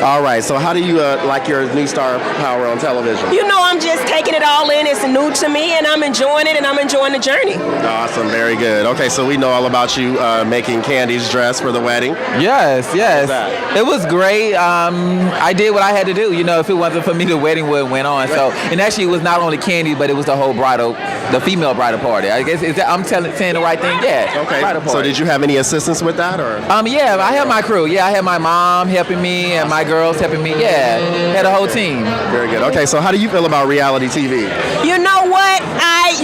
All right, so how do you like your new star power on television? You know, I'm just taking it all in. It's new to me, and I'm enjoying it, and I'm enjoying the journey. Awesome, very good. Okay, so we know all about you making Candy's dress for the wedding. Yes. It was great. I did what I had to do. You know, if it wasn't for me, the wedding wouldn't went on. So, and actually, it was not only Candy, but it was the whole the female bridal party. I guess I'm saying the right thing. Yeah. Okay. Bridal party. So, did you have any assistance with that, or? Yeah, I had my crew. Yeah, I had my mom helping me and my girls helping me. Yeah, had a whole team. Very good. Okay, so how do you feel about reality TV? You know what?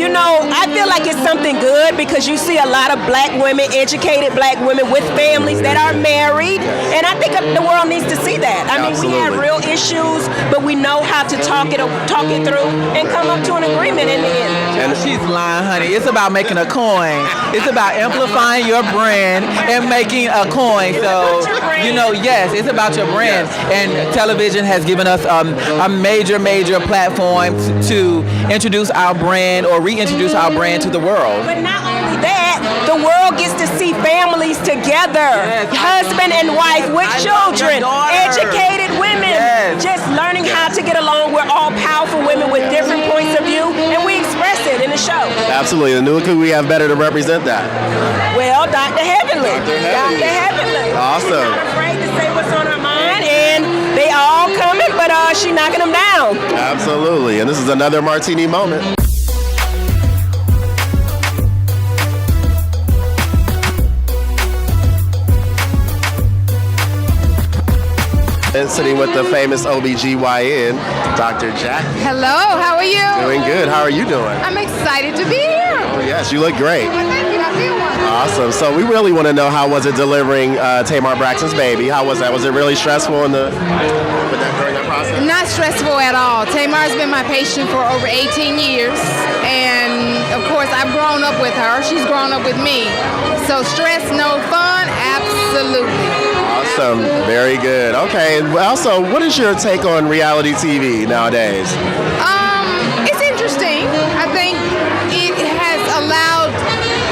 I feel like it's something good because you see a lot of black women, educated black women with families that are married, and I think the world needs to see that. I mean, we have real issues, but we know how to talk it through and come up to an agreement in the end. And she's lying, honey. It's about making a coin. It's about amplifying your brand and making a coin. So, you know, yes, it's about your brand. And television has given us a major platform to introduce our brand or reintroduce our brand to the world. But not only that, the world gets to see families together, husband and wife with children, educated women, just learning how to get along. We're all powerful women with different points of view, and we express it in the show. Absolutely. And who could we have better to represent that? Well, Dr. Heavenly. Dr. Heavenly. Awesome. She's not afraid to say what's on her mind, and they all coming, but she knocking them down. Absolutely. And this is Another Martini Moment. And sitting with the famous OBGYN, Dr. Jack. Hello, how are you? Doing good. How are you doing? I'm excited to be here. Oh, yes, you look great. Well, thank you. I feel wonderful. Awesome. So we really want to know, how was it delivering Tamar Braxton's baby? How was that? Was it really stressful during that process? Not stressful at all. Tamar's been my patient for over 18 years. And, of course, I've grown up with her. She's grown up with me. So stress, no fun? Absolutely. Awesome. Very good. Okay. And also, what is your take on reality TV nowadays? It's interesting. I think it has allowed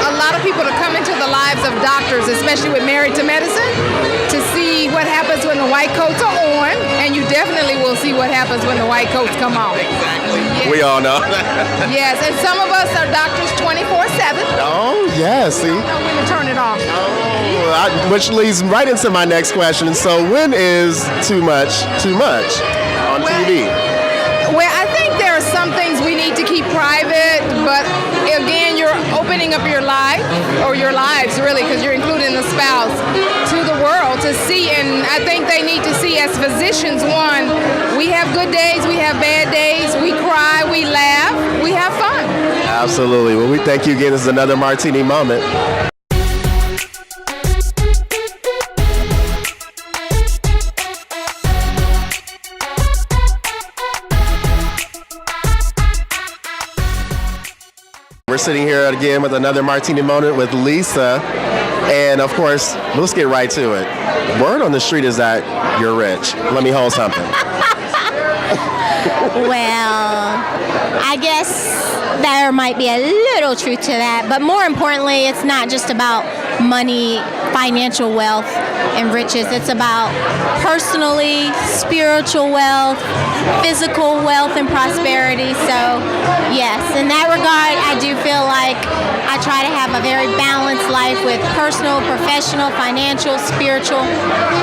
a lot of people to come into the lives of doctors, especially with Married to Medicine, to see what happens when the white coats are on, and you definitely will see what happens when the white coats come off. Exactly. Yes. We all know. Yes, and some of us are doctors 24/7. Oh, yeah, see? We don't know when to turn it off. Which leads right into my next question. So when is too much on TV? Well, I think there are some things we need to keep private, but again, you're opening up your life, or your lives really, because you're including the spouse, to the world to see. And I think they need to see, as physicians, one, we have good days, we have bad days, we cry, we laugh, we have fun. Absolutely. Well, we thank you again. This is Another Martini Moment. We're sitting here again with Another Martini Moment with Lisa. And of course, let's get right to it. Word on the street is that you're rich. Let me hold something. Well, I guess there might be a little truth to that, but more importantly, it's not just about money, financial wealth, and riches. It's about personally, spiritual wealth, physical wealth, and prosperity. So, yes, in that regard, I do feel like I try to have a very balanced life with personal, professional, financial, spiritual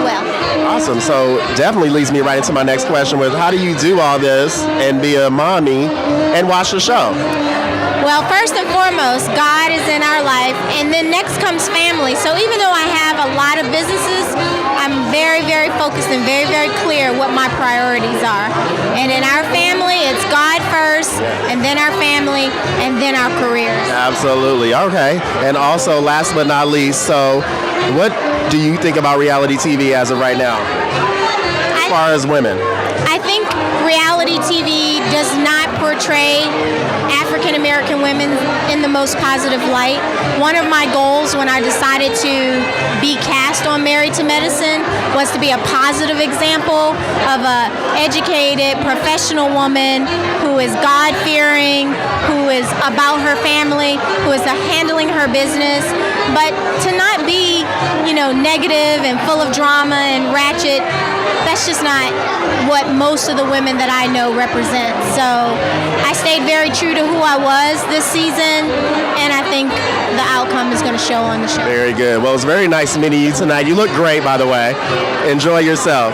wealth. Awesome. So definitely leads me right into my next question with, how do you do all this and be a mommy and watch the show? Well, first and foremost, God is in our life, and then next comes family. So even though I have a lot of businesses, I'm very, very focused and very, very clear what my priorities are. And in our family, it's God first, and then our family, and then our careers. Absolutely. Okay. And also, last but not least, so what do you think about reality TV as of right now, as far as women? I think reality TV does not portray African American women in the most positive light. One of my goals when I decided to be cast on Married to Medicine was to be a positive example of an educated, professional woman who is God-fearing, who is about her family, who is handling her business. But to not be, negative and full of drama and ratchet, that's just not what most of the women that I know represent. So I stayed very true to who I was this season, and I think the outcome is going to show on the show. Very good. Well, it's very nice meeting you tonight. You look great, by the way. Enjoy yourself.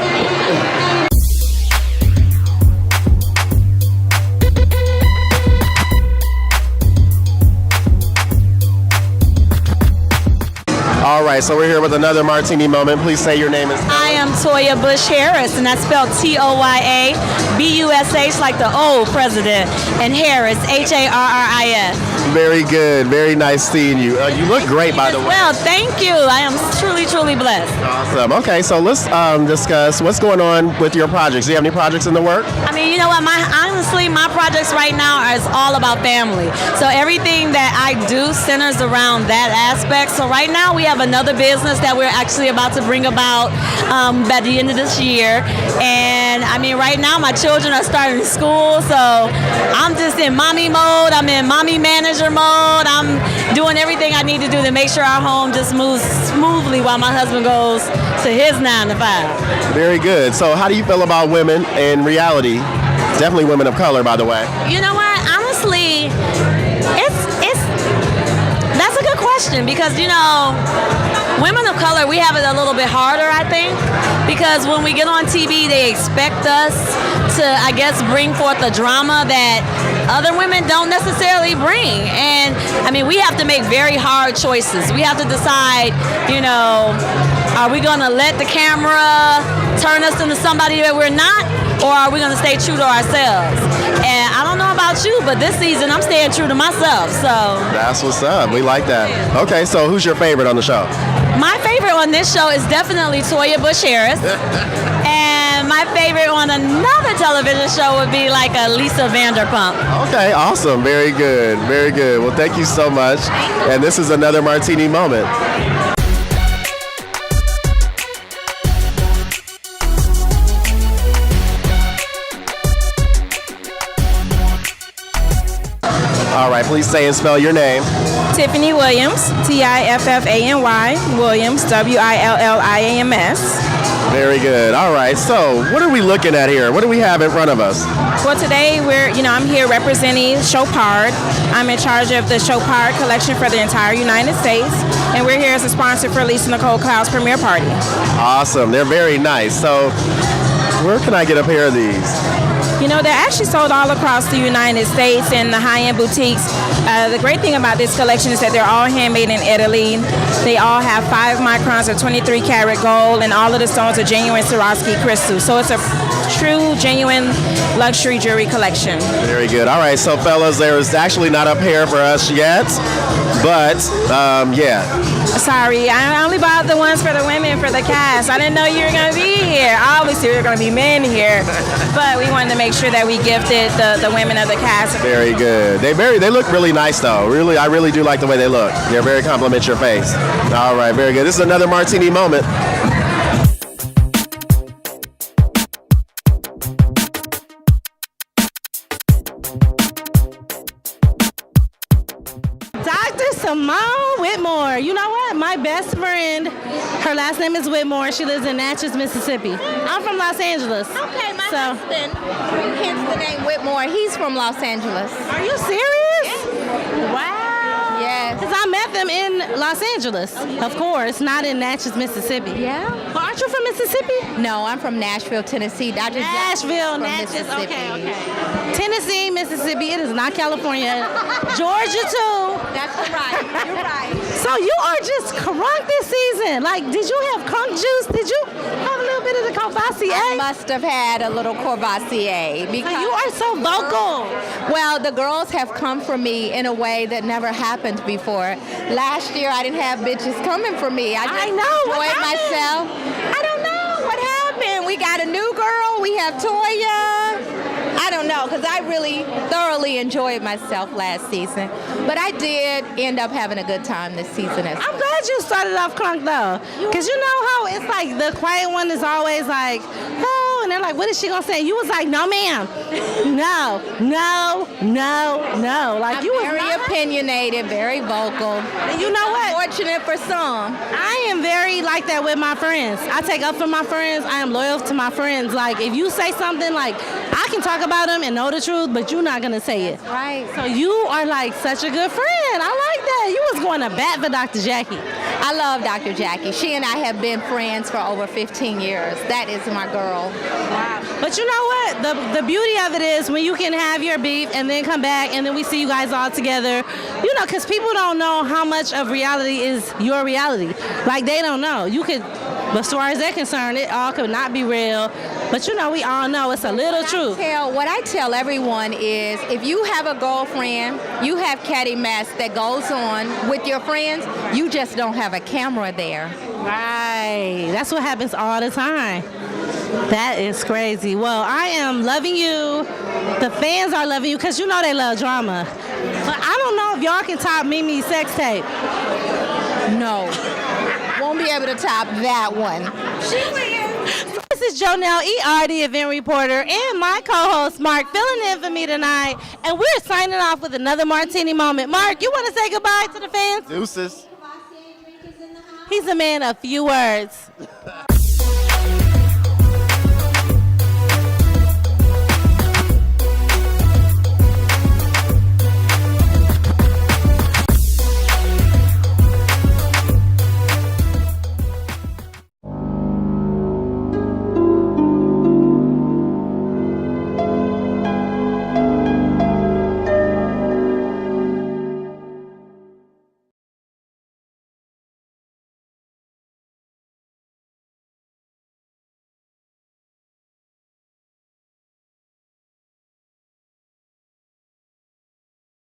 All right, so we're here with Another Martini Moment. Please say your name is. I am Soja Bush Harris, and that's spelled TOYABUSH, like the old president, and Harris, HARRIS. Very good. Very nice seeing you. You look great, by the way. Well, thank you. I am truly, truly blessed. Awesome. Okay, so let's discuss what's going on with your projects. Do you have any projects in the work? I mean, you know what? Honestly, my projects right now is all about family. So everything that I do centers around that aspect. So right now we have another business that we're actually about to bring about by the end of this year. And I mean, right now my children are starting school, so I'm just in mommy mode. I'm in mommy manager mode. I'm doing everything I need to do to make sure our home just moves smoothly while my husband goes to his 9 to 5. Very good. So how do you feel about women in reality? Definitely women of color, by the way. You know what? Honestly, that's a good question because, women of color, we have it a little bit harder, I think, because when we get on TV, they expect us to, I guess, bring forth the drama that other women don't necessarily bring. And, I mean, we have to make very hard choices. We have to decide, are we going to let the camera turn us into somebody that we're not, or are we going to stay true to ourselves? And I don't know about you, but this season I'm staying true to myself, so. That's what's up. We like that. Okay, so who's your favorite on the show? My favorite on this show is definitely Soja Bush Harris. And my favorite on another television show would be like a Lisa Vanderpump. Okay, awesome. Very good. Very good. Well, thank you so much. And this is Another Martini Moment. All right, please say and spell your name. Tiffany Williams, Tiffany Williams, Williams. Very good. All right, so what are we looking at here? What do we have in front of us? Well, today I'm here representing Chopard. I'm in charge of the Chopard collection for the entire United States, and we're here as a sponsor for Lisa Nicole Cloud's premiere party. Awesome. They're very nice. So where can I get a pair of these? They're actually sold all across the United States in the high-end boutiques. The great thing about this collection is that they're all handmade in Italy. They all have 5 microns of 23 karat gold, and all of the stones are genuine Swarovski crystals. So it's a true, genuine luxury jewelry collection. Very good. All right, so fellas, there's actually not a pair for us yet, but yeah. Sorry, I only bought the ones for the women, for the cast. I didn't know you were going to be here. Obviously, there were going to be men here, but we wanted to make sure that we gifted the women of the cast. Very good. They look really nice, though. Really, I really do like the way they look. They very compliment your face. All right, very good. This is Another Martini Moment. Simone Whitmore. You know what? My best friend, her last name is Whitmore. She lives in Natchez, Mississippi. I'm from Los Angeles. Okay, my husband, hence the name Whitmore, he's from Los Angeles. Are you serious? Yes. Wow. Yes. Because I met them in Los Angeles, of course, not in Natchez, Mississippi. Yeah. Well, aren't you from Mississippi? No, I'm from Nashville, Tennessee. Nashville, Natchez. Okay. Tennessee, Mississippi. It is not California. Georgia, too. That's right. You're right. So you are just crunk this season. Like, did you have crunk juice? Did you have a little bit of the Courvoisier? I must have had a little Courvoisier because you are so vocal. Well, the girls have come for me in a way that never happened before. Last year, I didn't have bitches coming for me. I just enjoyed myself. I don't know what happened. We got a new girl. We have Toya. I don't know, because I really thoroughly enjoyed myself last season. But I did end up having a good time this season as well. I'm glad you started off crunk, though. Because you know how it's like the quiet one is always like, oh, and They're like, what is she gonna say? You was like, no, ma'am. No. Like I'm you was very opinionated, very vocal. And you know what? Fortunate for some. I am very like that with my friends. I take up for my friends. I am loyal to my friends. Like if you say something, like I can talk about them and know the truth, but you're not gonna say it. Right. So you are like such a good friend. I like that. You was going to bat for Dr. Jackie. I love Dr. Jackie. She and I have been friends for over 15 years. That is my girl. Wow. But you know what? The beauty of it is when you can have your beef and then come back and then we see you guys all together. You know, because people don't know how much of reality is your reality. Like they don't know. You could, but as far as they're concerned, it all could not be real. But you know, we all know it's a little truth. What I tell everyone is if you have a girlfriend, you have catty mess that goes on with your friends, you just don't have a camera there. Right. That's what happens all the time. That is crazy. Well, I am loving you. The fans are loving you because you know they love drama. But I don't know if y'all can top Mimi's sex tape. No. Won't be able to top that one. This is Jonell ER, the event reporter, and my co-host Mark filling in for me tonight. And we're signing off with another martini moment. Mark, you want to say goodbye to the fans? Deuces. He's a man of few words.